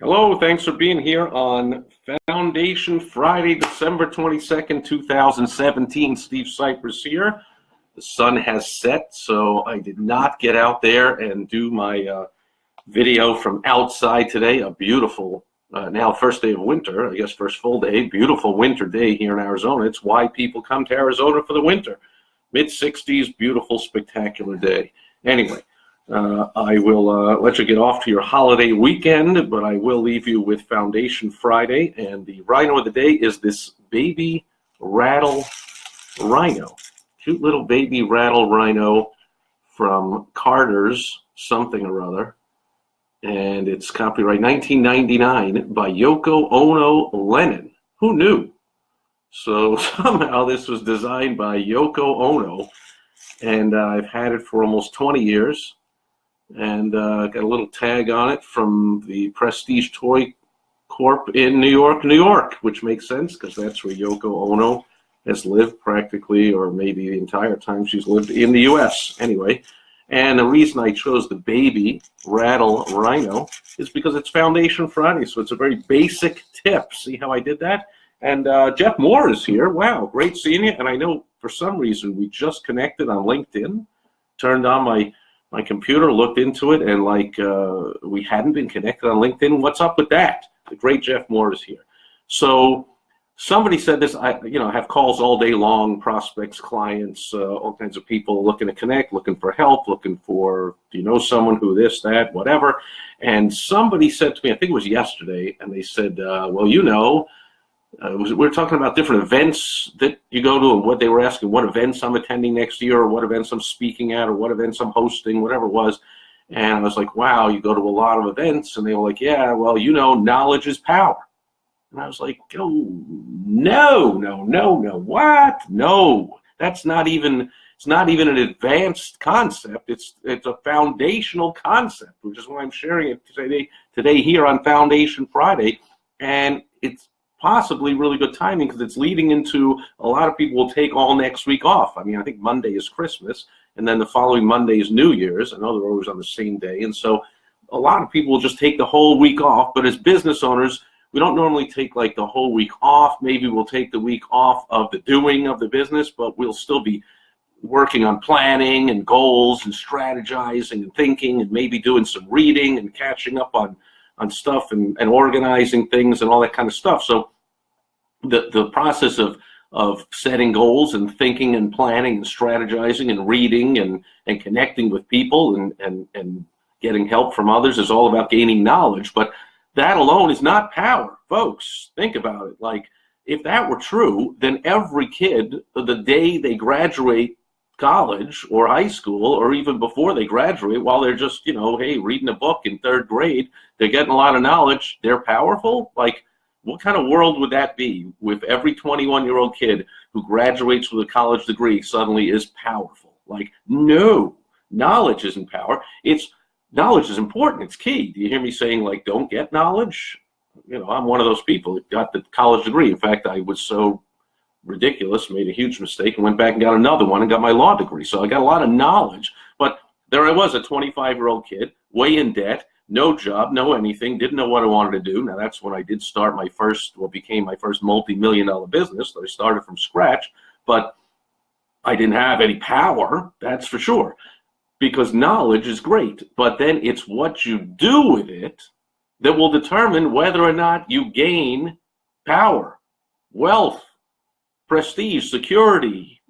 Hello, thanks for being here on Foundation Friday, December 22nd, 2017. Steve Sipress here. The sun has set, so I did not get out there and do my video from outside today. A beautiful, now first day of winter, I guess first full day, beautiful winter day here in Arizona. It's why people come to Arizona for the winter. Mid-60s, beautiful, spectacular day. Anyway. I will let you get off to your holiday weekend, but I will leave you with Foundation Friday, and the rhino of the day is this baby rattle rhino. Cute little baby rattle rhino from Carter's something or other, and it's copyright 1999 by Yoko Ono Lennon. Who knew? So somehow this was designed by Yoko Ono, and I've had it for almost 20 years. And got a little tag on it from the Prestige Toy Corp in New York, New York, which makes sense because that's where Yoko Ono has lived practically, or maybe the entire time she's lived in the U.S. anyway. And the reason I chose the baby rattle rhino is because it's Foundation Friday, so it's a very basic tip. See how I did that? And Jeff Moore is here. Wow, great seeing you. And I know for some reason we just connected on LinkedIn, turned on my computer, looked into it, and like we hadn't been connected on LinkedIn. What's up with that? The great Jeff Moore is here. So somebody said this, I have calls all day long, prospects, clients, all kinds of people looking to connect, looking for help, looking for, do you know someone who this, that, whatever. And somebody said to me, I think it was yesterday, and they said, well, we were talking about different events that you go to, and what they were asking, what events I'm attending next year, or what events I'm speaking at, or what events I'm hosting, whatever it was. And I was like, wow, you go to a lot of events. And they were like, yeah, well, knowledge is power. And I was like, oh, no, what? No, that's not even, it's not even an advanced concept. It's a foundational concept, which is why I'm sharing it today here on Foundation Friday. And it's possibly really good timing because it's leading into a lot of people will take all next week off. I mean, I think Monday is Christmas, and then the following Monday is New Year's. I know they're always on the same day, and so a lot of people will just take the whole week off. But as business owners, we don't normally take like the whole week off. Maybe we'll take the week off of the doing of the business, but we'll still be working on planning and goals and strategizing and thinking and maybe doing some reading and catching up on stuff and organizing things and all that kind of stuff. So the process of setting goals and thinking and planning and strategizing and reading and connecting with people and getting help from others is all about gaining knowledge. But that alone is not power, folks. Think about it. Like, if that were true, then every kid, the day they graduate college or high school, or even before they graduate, while they're just, hey, reading a book in third grade, they're getting a lot of knowledge, they're powerful. Like, what kind of world would that be if every 21-year-old kid who graduates with a college degree suddenly is powerful? Like, no, knowledge isn't power. Knowledge is important. It's key. Do you hear me saying, like, don't get knowledge? I'm one of those people that got the college degree. In fact, I was so ridiculous, made a huge mistake, and went back and got another one and got my law degree. So I got a lot of knowledge, but there I was, a 25-year-old kid, way in debt, no job, no anything, didn't know what I wanted to do. Now that's when I did start what became my first multi-million-dollar business. So I started from scratch, but I didn't have any power, that's for sure, because knowledge is great, but then it's what you do with it that will determine whether or not you gain power, wealth, prestige, security,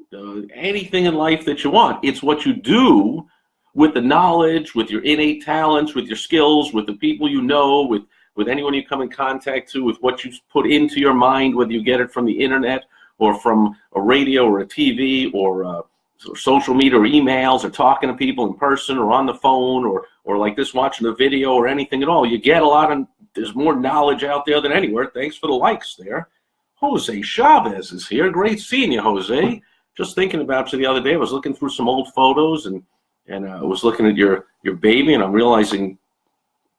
anything in life that you want. It's what you do with the knowledge, with your innate talents, with your skills, with the people you know, with anyone you come in contact to, with what you put into your mind, whether you get it from the internet or from a radio or a TV or social media or emails or talking to people in person or on the phone or like this, watching a video or anything at all. You get there's more knowledge out there than anywhere. Thanks for the likes there. Jose Chavez is here. Great seeing you, Jose. Just thinking about you the other day. I was looking through some old photos and I was looking at your baby, and I'm realizing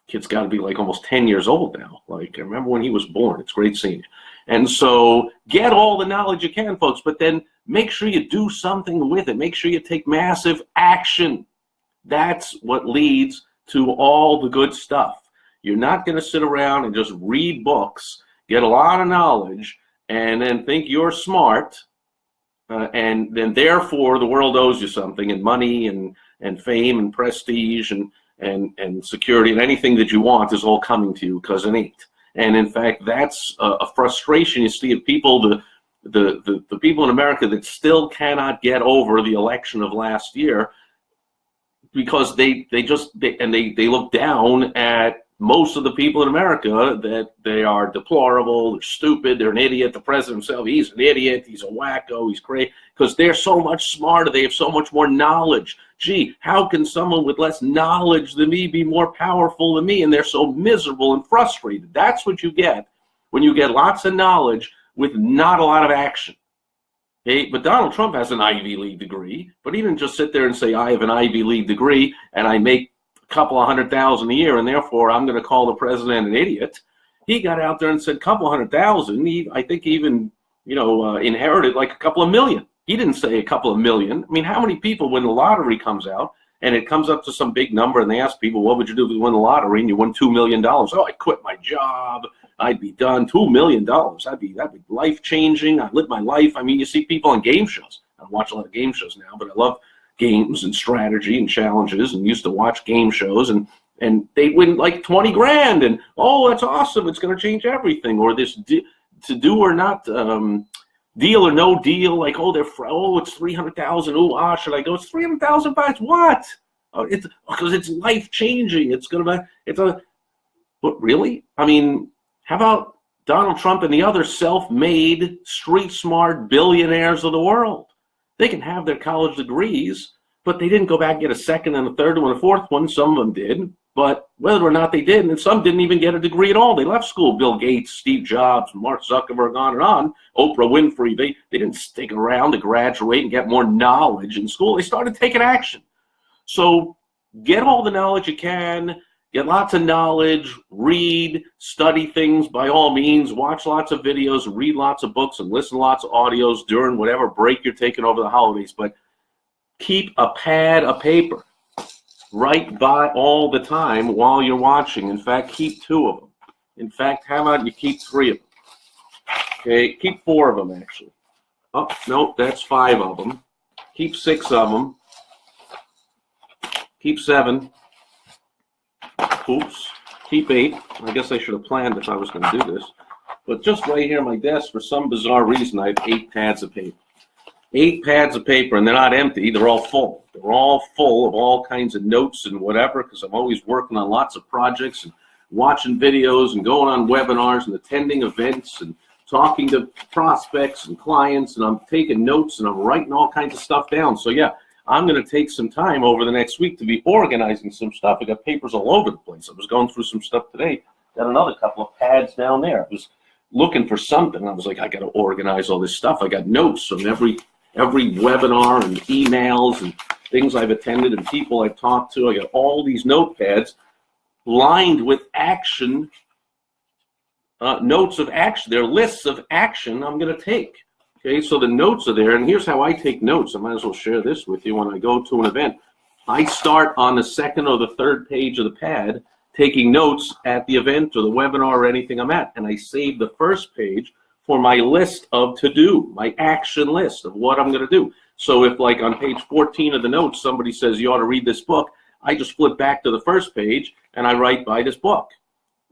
kid's got to be like almost 10 years old now. Like, I remember when he was born. It's great seeing you. And so get all the knowledge you can, folks, but then make sure you do something with it. Make sure you take massive action. That's what leads to all the good stuff. You're not going to sit around and just read books, get a lot of knowledge, and then think you're smart, and then therefore the world owes you something, and money and fame and prestige and security and anything that you want is all coming to you, because it ain't. And in fact, that's a frustration you see of people, the people in America that still cannot get over the election of last year, because they look down at most of the people in America, that they are deplorable, they're stupid, they're an idiot. The president himself, he's an idiot, he's a wacko, he's crazy, because they're so much smarter, they have so much more knowledge. Gee, how can someone with less knowledge than me be more powerful than me? And they're so miserable and frustrated. That's what you get when you get lots of knowledge with not a lot of action. Okay? But Donald Trump has an Ivy League degree, but he didn't just sit there and say, I have an Ivy League degree and I make couple of $100,000 a year, and therefore I'm going to call the president an idiot. He got out there and said couple $100,000. I think even inherited like a couple of million. He didn't say a couple of million. I mean, how many people, when the lottery comes out and it comes up to some big number, and they ask people, what would you do if you won the lottery and you won $2 million? Oh, I quit my job. I'd be done. $2 million. That'd be life changing. I live my life. I mean, you see people on game shows. I watch a lot of game shows now, but I love games and strategy and challenges, and used to watch game shows, and they win like 20 grand, and oh, that's awesome, it's going to change everything. Or this to do or not, deal or no deal, like it's 300,000. Oh, should I go? It's 300,000 bucks. What? Oh, it's because it's life changing. But really, I mean, how about Donald Trump and the other self-made, street smart billionaires of the world? They can have their college degrees, but they didn't go back and get a second and a third one, a fourth one. Some of them did, but whether or not they did, and some didn't even get a degree at all. They left school. Bill Gates, Steve Jobs, Mark Zuckerberg, on and on. Oprah Winfrey, they didn't stick around to graduate and get more knowledge in school. They started taking action. So get all the knowledge you can. Get lots of knowledge, read, study things by all means, watch lots of videos, read lots of books, and listen to lots of audios during whatever break you're taking over the holidays. But keep a pad of paper right by all the time while you're watching. In fact, keep 2 of them. In fact, how about you keep 3 of them? Okay, keep 4 of them, actually. Oh, no, that's 5 of them. Keep 6 of them. Keep 7. Oops, keep 8. I guess I should have planned if I was going to do this. But just right here on my desk, for some bizarre reason, I have 8 pads of paper. 8 pads of paper, and they're not empty. They're all full. They're all full of all kinds of notes and whatever, because I'm always working on lots of projects and watching videos and going on webinars and attending events and talking to prospects and clients, and I'm taking notes and I'm writing all kinds of stuff down. So, yeah. I'm going to take some time over the next week to be organizing some stuff. I got papers all over the place. I was going through some stuff today. Got another couple of pads down there. I was looking for something. I was like, I got to organize all this stuff. I got notes from every webinar and emails and things I've attended and people I've talked to. I got all these notepads lined with action, notes of action. They're lists of action I'm going to take. Okay, so the notes are there, and here's how I take notes. I might as well share this with you. When I go to an event, I start on the 2nd or the 3rd page of the pad, taking notes at the event or the webinar or anything I'm at, and I save the 1st page for my list of to-do, my action list of what I'm going to do. So if, like, on page 14 of the notes, somebody says you ought to read this book, I just flip back to the 1st page, and I write buy this book.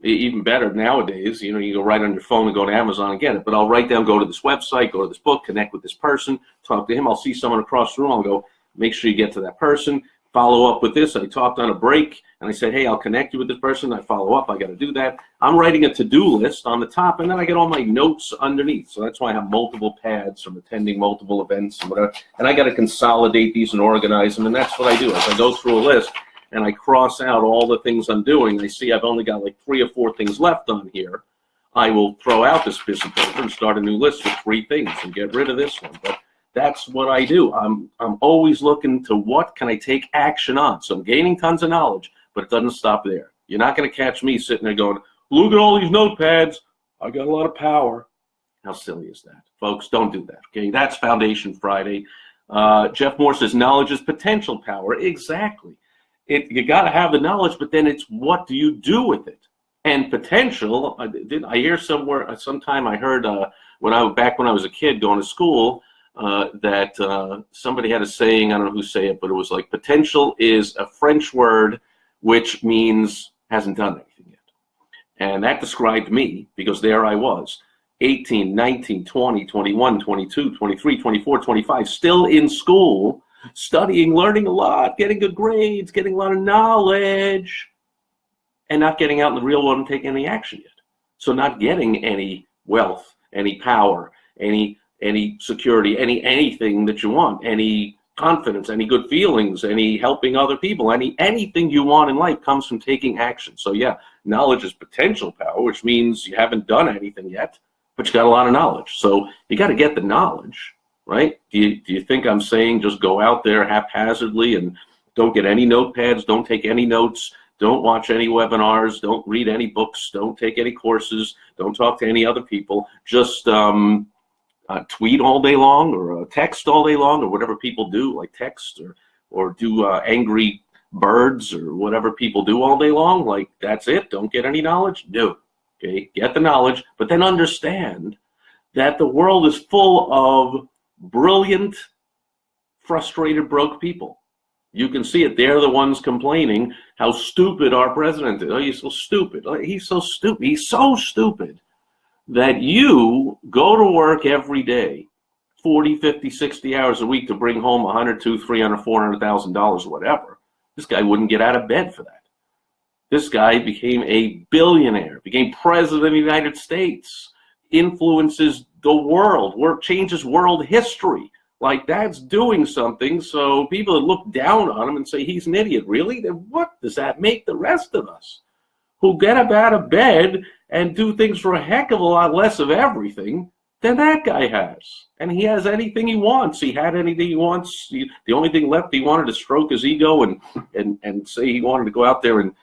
Even better nowadays, you go right on your phone and go to Amazon and get it. But I'll write down, go to this website, go to this book, connect with this person, talk to him. I'll see someone across the room. I'll go, make sure you get to that person. Follow up with this. I talked on a break, and I said, hey, I'll connect you with this person. I follow up. I got to do that. I'm writing a to-do list on the top, and then I get all my notes underneath. So that's why I have multiple pads from attending multiple events and whatever. And I got to consolidate these and organize them, and that's what I do. As I go through a list, and I cross out all the things I'm doing, I see I've only got like 3 or 4 things left on here, I will throw out this piece of paper and start a new list with 3 things and get rid of this one. But that's what I do. I'm always looking to what can I take action on. So I'm gaining tons of knowledge, but it doesn't stop there. You're not going to catch me sitting there going, look at all these notepads. I got a lot of power. How silly is that? Folks, don't do that. Okay, that's Foundation Friday. Jeff Moore says knowledge is potential power. Exactly. You got to have the knowledge, but then it's what do you do with it? and potential. I hear somewhere, sometime I heard back when I was a kid going to school, that somebody had a saying, I don't know who say it, but it was like, potential is a French word which means hasn't done anything yet. And that described me, because there I was, 18, 19, 20, 21, 22, 23, 24, 25, still in school, studying, learning a lot, getting good grades, getting a lot of knowledge, and not getting out in the real world and taking any action yet. So not getting any wealth, any power, any security, anything that you want, any confidence, any good feelings, any helping other people, anything you want in life comes from taking action. So yeah, knowledge is potential power, which means you haven't done anything yet, but you got a lot of knowledge. So you got to get the knowledge, right? Do you think I'm saying just go out there haphazardly and don't get any notepads, don't take any notes, don't watch any webinars, don't read any books, don't take any courses, don't talk to any other people, just tweet all day long, or text all day long, or whatever people do, like text or do angry birds or whatever people do all day long? Like, that's it? Don't get any knowledge? No. Okay, get the knowledge, but then understand that the world is full of brilliant, frustrated, broke people. You can see it. They're the ones complaining how stupid our president is. Oh, he's so stupid. Oh, he's so stupid. He's so stupid that you go to work every day, 40, 50, 60 hours a week to bring home $100,000, $200,000, $300,000, $400,000, whatever. This guy wouldn't get out of bed for that. This guy became a billionaire, became president of the United States, influences the world, changes world history. Like, that's doing something. So people that look down on him and say he's an idiot, really? Then what does that make the rest of us, who get up out of bed and do things for a heck of a lot less of everything than that guy has? And he has anything he wants. He had anything he wants. The only thing left, he wanted to stroke his ego and say he wanted to go out there and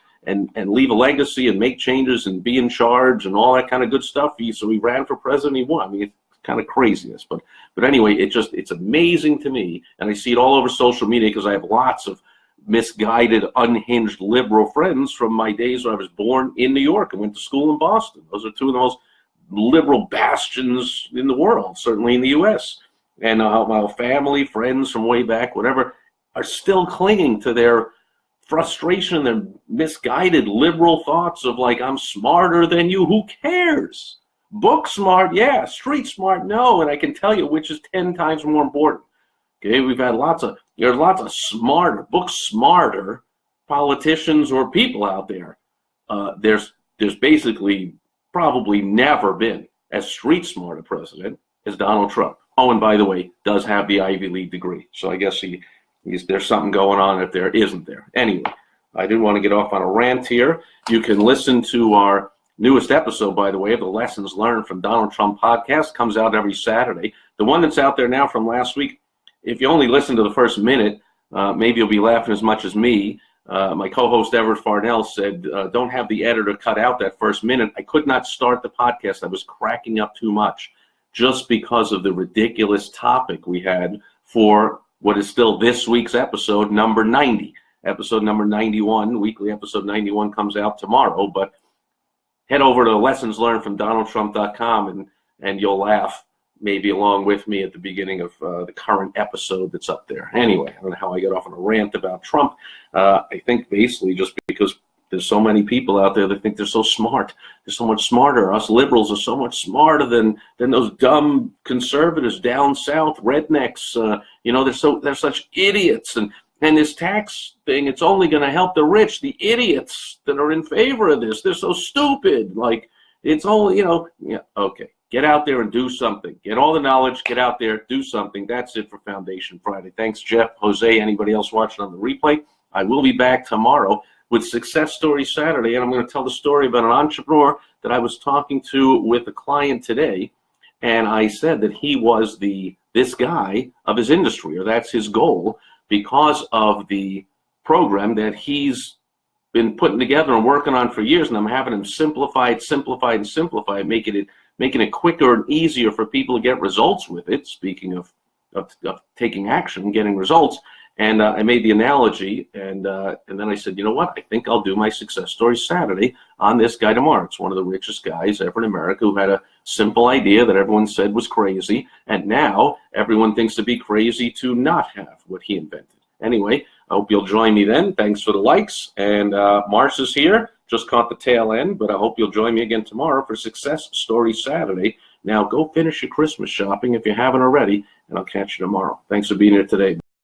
leave a legacy and make changes and be in charge and all that kind of good stuff. So he ran for president. He won. I mean, it's kind of craziness. But anyway, it's amazing to me. And I see it all over social media because I have lots of misguided, unhinged liberal friends from my days when I was born in New York and went to school in Boston. Those are two of the most liberal bastions in the world, certainly in the U.S. And my family, friends from way back, whatever, are still clinging to their frustration and their misguided liberal thoughts of, like, I'm smarter than you. Who cares? Book smart, yeah. Street smart, no. And I can tell you which is 10 times more important. Okay, we've had lots of smarter, book smarter politicians or people out there. There's basically probably never been as street smart a president as Donald Trump. Oh, and by the way, does have the Ivy League degree. So I guess there's something going on if there isn't there. Anyway, I didn't want to get off on a rant here. You can listen to our newest episode, by the way, of the Lessons Learned from Donald Trump podcast. Comes out every Saturday. The one that's out there now from last week, if you only listen to the first minute, maybe you'll be laughing as much as me. My co-host Everett Farnell said, don't have the editor cut out that first minute. I could not start the podcast. I was cracking up too much just because of the ridiculous topic we had for what is still this week's episode, number 90. Episode number 91, weekly episode 91 comes out tomorrow. But head over to lessonslearnedfromdonaldtrump.com and you'll laugh maybe along with me at the beginning of the current episode that's up there. Anyway, I don't know how I got off on a rant about Trump. I think basically just because there's so many people out there that think they're so smart. They're so much smarter. Us liberals are so much smarter than those dumb conservatives down south, rednecks. They're such idiots. And this tax thing, it's only going to help the rich. The idiots that are in favor of this, they're so stupid. Like, it's only, okay. Get out there and do something. Get all the knowledge. Get out there. Do something. That's it for Foundation Friday. Thanks, Jeff, Jose, anybody else watching on the replay. I will be back tomorrow with Success Story Saturday, and I'm going to tell the story about an entrepreneur that I was talking to with a client today, and I said that he was this guy of his industry, or that's his goal, because of the program that he's been putting together and working on for years, and I'm having him simplify it, making it quicker and easier for people to get results with it, speaking of taking action, getting results. And I made the analogy, and then I said, you know what? I think I'll do my success story Saturday on this guy tomorrow. It's one of the richest guys ever in America who had a simple idea that everyone said was crazy, and now everyone thinks it'd be crazy to not have what he invented. Anyway, I hope you'll join me then. Thanks for the likes. And Mars is here. Just caught the tail end, but I hope you'll join me again tomorrow for Success Story Saturday. Now go finish your Christmas shopping if you haven't already, and I'll catch you tomorrow. Thanks for being here today.